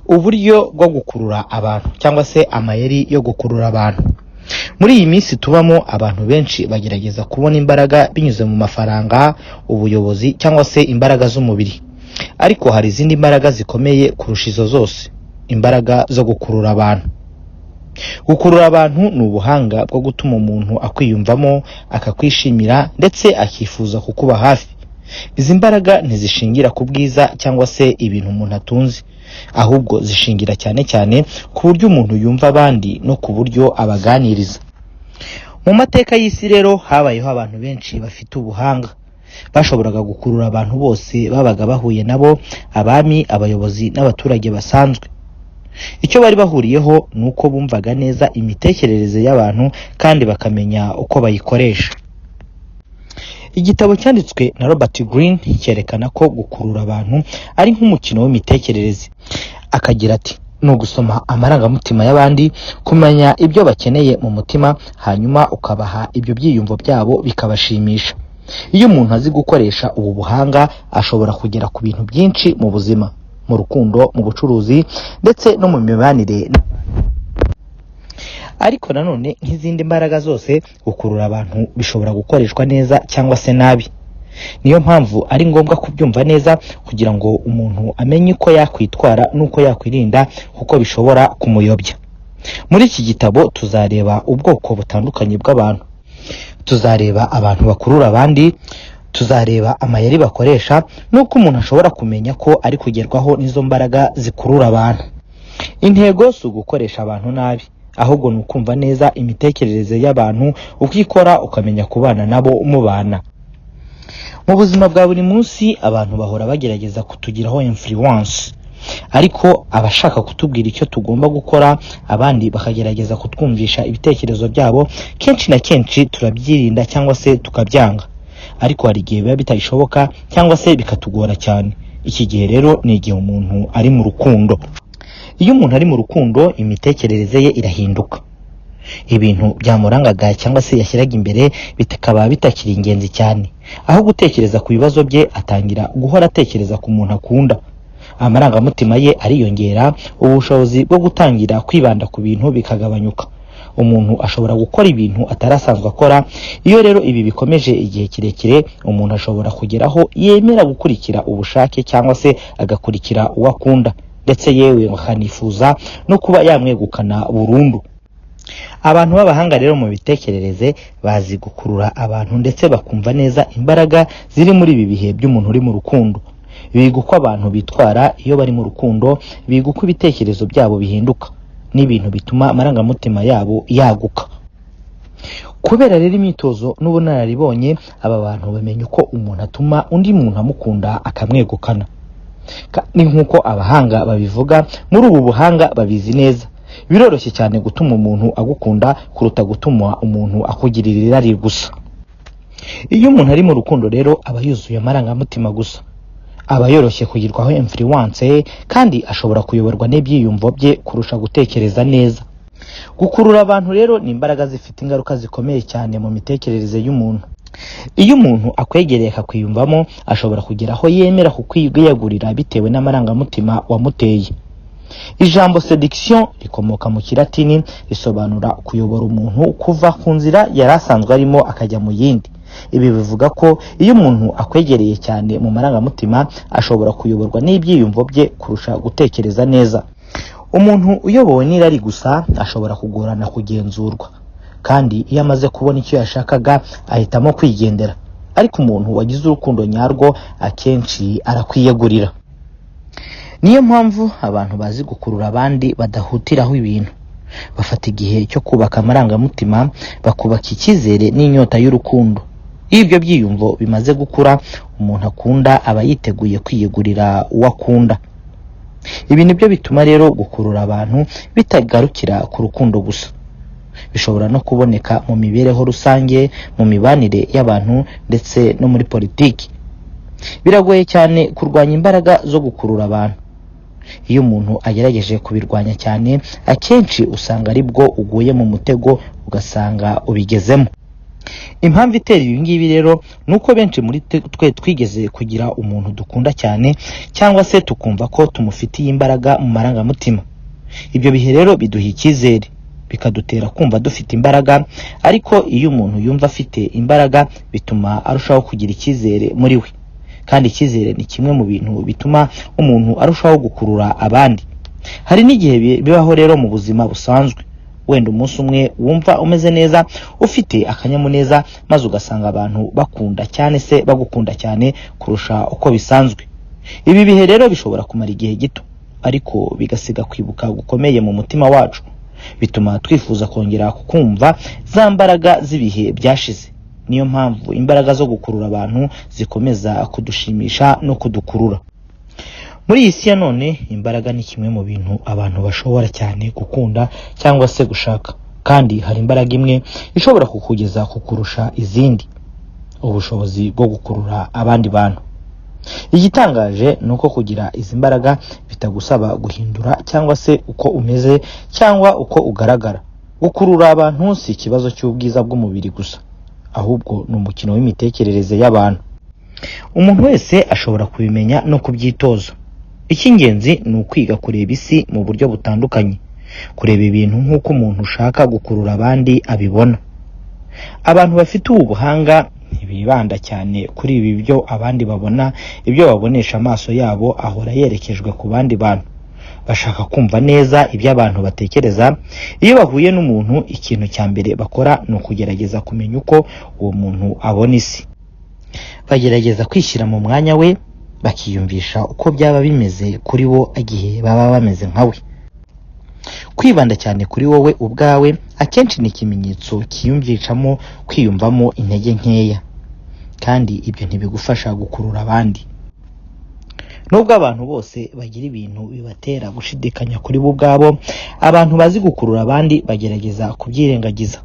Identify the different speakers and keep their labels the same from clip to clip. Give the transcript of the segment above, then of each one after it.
Speaker 1: Uburyo bwo gukurura abantu cyangwa se amayeri yo gukurura abantu. Muri iyi minsi tubamo abantu benshi bagerageza kubona imbaraga binyuze mu mafaranga, ubuyobozi cyangwa se imbaraga z'umubiri. Ariko hari izindi mbaraga zikomeye kurusha izo zose, imbaraga zo gukurura abantu. Gukurura abantu ni ubuhanga bwo gutuma umuntu akwiyumvamo, akakwishimira ndetse akifuza kukuba hafi. Izi mbaraga ntizishingira ku bwiza cyangwa se ibintu umuntu atunze, ahubwo zishingira cyane cyane ku buryo umuntu yumva abandi no ku buryo abaganiriza. Mu mateka y'isi rero habayeho abantu benshi bafite ubuhanga, bashoboraga gukurura abantu bose babaga bahuye nabo, abami, abayobozi n'abaturage basanzwe. Icyo bari bahuriyeho ni uko bumvaga neza imitekerereze y'abantu kandi bakamenya uko bayikoresha. Igitabo cyanditswe na Robert Greene cyerekana ko gukurura abantu ari nk'umukino w'imitekerereze. Akagira ati, ni ugusoma amarangamutima y'abandi, kumenya ibyo bakeneye mu mutima, hanyuma ukabaha ibyo byiyumvo byabo bikabashimisha. Iyo umuntu azi gukoresha ubu buhanga, ashobora kugera ku bintu byinshi mu buzima, mu rukundo, mu bucuruzi ndetse no mu mibanire. Ariko nanone nk'izindi mbaraga zose, gukurura abantu bishobora gukoreshwa neza cyangwa se nabi. Niyo mpamvu ari ngombwa kubyumva neza kugira ngo umuntu amenye uko yakwitwara n'uko yakwirinda, kuko bishobora kumuyobya. Muri iki gitabo tuzareba ubwoko butandukanye bw'abantu. Tuzareba abantu bakurura abandi, tuzareba amayeri bakoresha n'uko umuntu ashobora kumenya ko ari kugerwaho n'izo mbaraga zikurura abantu. Intego si ugukoresha abantu nabi, ahubwo ni ukumva neza imitekerereze y'abantu, uko ikora ukamenya kubana nabo mubana. Mu buzima bwa buri munsi abantu bahora bagerageza kutugiraho influence, ariko abashaka kutubwira icyo tugomba gukora, abandi bakagerageza kutwumvisha ibitekerezo byabo, kenshi na kenshi turabyirinda cyangwa se tukabyanga. Ariko hari igihe biba bitashoboka cyangwa se bikatugora cyane. Iki gihe rero ni igihe umuntu ari mu rukundo. Iyo umuntu ari mu rukundo, imitekerereze ye irahinduka. Ibintu byamurangaga cyangwa se yashyiraga imbere bikaba bitakiri ingenzi cyane. Aho gutekereza ku bibazo bye, atangira guhora atekereza ku muntu akunda. Amarangamutima ye ariyongera, ubushobozi bwo gutangira kwibanda ku bintu bikagabanyuka. Umuntu ashobora gukora ibintu atarasanzwe akora. Iyo rero ibi bikomeje igihe kirekire, umuntu ashobora kugeraho yemera gukurikira ubushake cyangwa se agakurikira uwo akunda, ndetse yewe bakanifuza no kuba yamwegukana burundu. Abantu b'abahanga rero mu bitekerereze bazi gukurura abantu ndetse bakumva neza imbaraga ziri muri ibi bihe by'umuntu uri mu rukundo. Biga uko abantu bitwara iyo bari mu rukundo, biga uko ibitekerezo byabo bihinduka, n'ibintu bituma amarangamutima yabo yaguka. Kubera rero imyitozo n'ubunararibonye, aba bantu bamenya uko umuntu atuma undi muntu amukunda akamwegukana. Ni nk'uko abahanga babivuga, muri ubu buhanga babizi neza. Biroroshye cyane gutuma umuntu agukunda kuruta gutuma umuntu akugirira irari gusa. Iyo umuntu ari mu rukundo rero, aba yuzuye amarangamutima gusa. Aba yoroshye kugirwaho influence kandi ashobora kuyoborwa n'ibyiyumvo bye kurusha gutekereza neza. Gukurura abantu rero ni imbaraga zifite ingaruka zikomeye cyane mu mitekerereze y'umuntu. Iyo umuntu akwegereye akakwiyumvamo, ashobora kugeraho yemera kukwiyegurira bitewe n'amarangamutima wamuteye. Ijambo séduction rikomoka mu Kilatini, risobanura kuyobora umuntu kuva ku nzira yari asanzwe arimo akajya mu yindi. Ibi bivuga ko iyo umuntu akwegereye cyane mu marangamutima, ashobora kuyoborwa n'ibyiyumvo bye kurusha gutekereza neza. Umuntu uyobowe n'irari gusa ashobora kugorana kugenzurwa, kandi iyo amaze kubona icyo yashakaga ahitamo kwigendera. Ariko umuntu wagize urukundo nyarwo akenshi arakwiyegurira. Niyo mpamvu abantu bazi gukurura abandi badahutiraho ibintu. Bafata igihe cyo kubaka amarangamutima, bakubaka icyizere n'inyota y'urukundo. Iyo ibyo byiyumvo bimaze gukura, umuntu akunda aba yiteguye kwiyegurira uwo akunda. Ibi nibyo bituma rero gukurura abantu bitagarukira ku rukundo gusa. Bishobora no kuboneka mu mibereho rusange, mu mibanire y'abantu ndetse no muri politiki. Biragoye cyane kurwanya imbaraga zo gukurura abantu. Iyo umuntu agerageje kubirwanya cyane, akenshi usanga ari bwo uguye mu mutego, ugasanga ubigezemo. Impamvu itera ibi ngibi rero nuko benshi muri twe twigeze kugira umuntu dukunda cyane cyangwa se tukumva ko tumufitiye imbaraga mu marangamutima. Ibyo bihe rero biduha icyizere, bikadutera kumva dufite imbaraga, ariko iyo umuntu yumva afite imbaraga bituma arushaho kugira icyizere muri we. Kandi icyizere ni kimwe mu bintu bituma umuntu arushaho gukurura abandi. Hari n'igihe bibaho rero mu buzima busanzwe, wenda umunsi umwe wumva umeze neza, ufite akanyamuneza, maze ugasanga abantu bakunda cyane se bagukunda cyane kurusha uko bisanzwe. Ibi bihe rero bishobora kumara igihe gito, ariko bigasiga kwibuka gukomeye mu mutima wacu, bituma twifuza kongera kukumva za mbaraga z'ibihe byashize. Niyo mpamvu imbaraga zo gukurura abantu zikomeza kudushimisha no kudukurura. Muri iyi si ya none, imbaraga ni kimwe mu bintu abantu bashobora cyane gukunda cyangwa se gushaka, kandi hari imbaraga imwe ishobora kukugeza kukurusha izindi: ubushobozi bwo gukurura abandi bantu. Igitangaje ni uko kugira izi mbaraga bitagusaba guhindura cyangwa se uko umeze cyangwa uko ugaragara. Gukurura abantu si ikibazo cy'ubwiza bw'umubiri gusa, ahubwo ni umukino w'imitekerereze y'abantu. Umuntu wese ashobora kubimenya no kubyitoza. Icy'ingenzi ni ukwiga kureba isi mu buryo butandukanye, kureba ibintu nk'uko umuntu ushaka gukurura abandi abibona. Abantu bafite ubu buhanga ntibibanda cyane kuri ibi byo abandi babona. Ibyo babonesha amaso yabo ahora yerekejwe ku bandi bantu. Bashaka kumva neza ibyo abantu batekereza. Iyo bahuye n'umuntu, ikintu cya mbere bakora ni ukugerageza kumenya uko uwo muntu abona isi. Bagerageza kwishyira mu mwanya we, bakiyumvisha uko byaba bimeze kuri bo igihe baba bameze nka we. Kwibanda cyane kuri wowe ubwawe akenshi ni ikimenyetso kiyumvishamo kwiyumvamo intege nkeya, kandi ibyo ntibigufasha gukurura abandi. Nubwo abantu bose bagira ibintu bibatera gushidikanya kuri bo ubwabo, abantu bazi gukurura abandi bagerageza kubyirengagiza.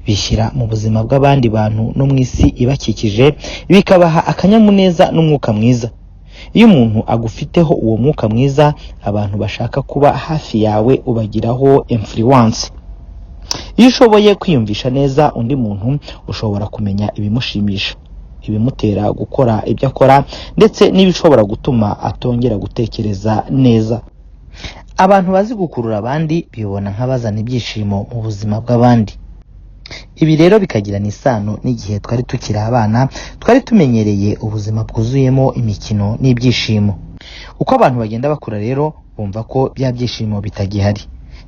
Speaker 1: Bishyira mu buzima bw'abandi bantu no mu isi ibakikije, bikabaha akanyamuneza n'umwuka mwiza. Iyo umuntu agufiteho uwo mwuka mwiza, abantu bashaka kuba hafi yawe ubagiraho influence. Iyo ushoboye kwiyumvisha neza undi muntu, ushobora kumenya ibimushimisha, ibimutera gukora ibyo akora, ndetse n'ibishobora gutuma atongera gutekereza neza. Abantu bazi gukurura abandi bibona nk'abazana ibyishimo mu buzima bw'abandi. Ibi rero bikagirana isano n'igihe twari tukiri abana, twari tumenyereye ubuzima bwuzuyemo imikino n'ibyishimo. Uko abantu bagenda bakura rero, bumva ko bya byishimo bitagihari.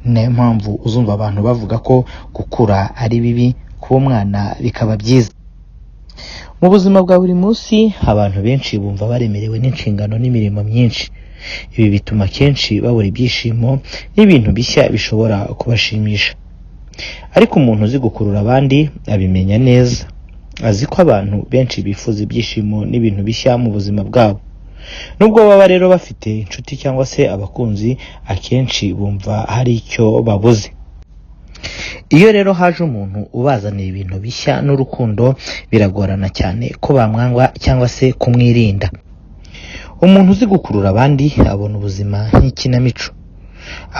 Speaker 1: Ni nayo mpamvu uzumva abantu bavuga ko gukura ari bibi, kuba umwana bikaba byiza. Mu buzima bwa buri munsi, abantu benshi bumva baremerewe n'inshingano n'imirimo myinshi. Ibi bituma kenshi babura ibyishimo n'ibintu bishya bishobora kubashimisha. Ariko umuntu uzi gukurura abandi abimenya neza. Azi ko abantu benshi bifuza ibyishimo n'ibintu bishya mu buzima bwabo. Nubwo baba rero bafite inshuti cyangwa se abakunzi, akenshi bumva hari icyo babuze. Iyo rero haje umuntu ubazanira ibintu bishya n'urukundo, biragorana cyane ko bamwangwa cyangwa se kumwirinda. Umuntu uzi gukurura abandi abona ubuzima nk'ikinamico.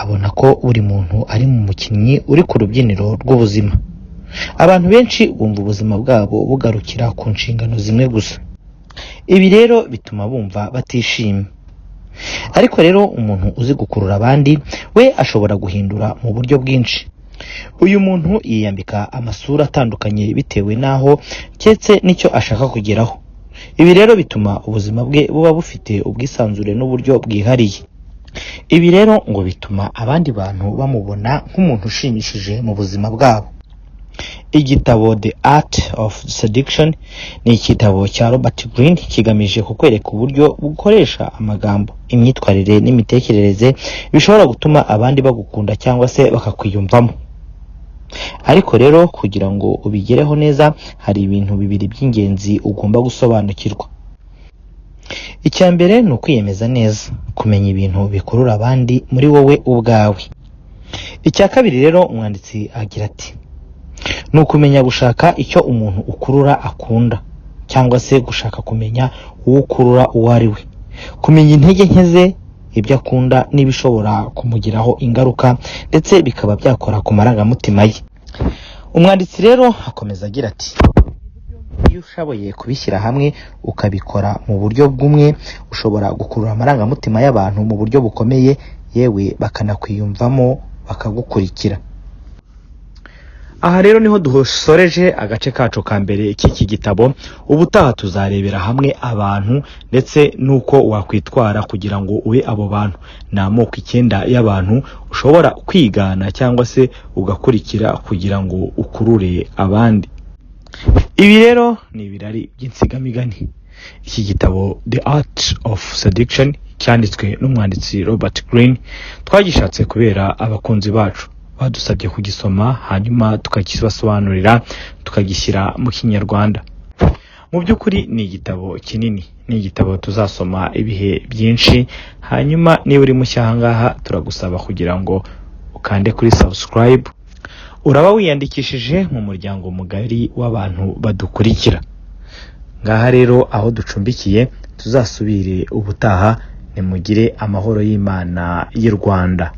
Speaker 1: Abona ko buri muntu ari mu mukinnyi uri ku rubyiniro rw'ubuzima. Abantu benshi bumva ubuzima bwabo bugarukira ku nshingano zimwe gusa. Ibi rero bituma bumva batishimye. Ariko rero umuntu uzi gukurura abandi we ashobora guhindura mu buryo bwinshi. Uyu muntu yiyambika amasura atandukanye bitewe n'aho cyetse n'icyo ashaka kugeraho. Ibi rero bituma ubuzima bwe buba bufite ubwisanzure n'uburyo bwihariye. Ibi rero ngo bituma abandi bantu bamubona nk'umuntu ushimishije mu buzima bwabo. Igitabo The Art of Seduction ni igitabo cya Robert Greene, kigamije kukwereka uburyo bukoresha amagambo, imyitwarire n'imitekerereze bishobora gutuma abandi bagukunda cyangwa se bakakwiyumvamo. Ariko rero kugira ngo ubigereho neza, hari ibintu bibiri by'ingenzi ugomba gusobanukirwa. Icya mbere ni ukwiyemeza neza, kumenya ibintu bikurura abandi muri wowe ubwawe. Icya kabiri rero umwanditsi agira ati: ni ukumenya gushaka icyo umuntu ukurura akunda, cyangwa se gushaka kumenya uwo ukurura uwo ari we, kumenya intege nke ze, ibyo akunda n'ibishobora kumugiraho ingaruka, ndetse bikaba byakora ku marangamutima ye. Umwanditsi rero akomeza agira ati iyo ushoboye kubishyira hamwe ukabikora mu buryo bw'umwe ushobora gukurura amarangamutima y'abantu mu buryo bukomeye, yewe bakanakwiyumvamo bakagukurikira. Aha rero niho dusoreje agace kacu ka mbere k'iki gitabo. Ubutaha tuzarebera hamwe abantu ndetse nuko wakwitwara kugira ngo ube abo bantu. Ni amoko 9 y'abantu ushobora kwigana cyangwa se ugakurikira kugira ngo ukurure abandi. Ibi rero ni ibirari by'insigamigani. Iki gitabo The Art of Seduction cyanditswe n'umwanditsi Robert Greene, twagishatse kubera abakunzi bacu badusabye kugisoma, hanyuma tukakibasobanurira tukagishyira mu Kinyarwanda. Mu by'ukuri ni igitabo kinini, ni igitabo tuzasoma ibihe byinshi. Hanyuma niba uri mushya ahangaha turagusaba kugira ngo ukande kuri subscribe, uraba wiyandikishije mu muryango mugari w'abantu badukurikira. Ngaha rero aho ducumbikiye, tuzasubire ubutaha. Nimugire amahoro y'Imana y'u Rwanda.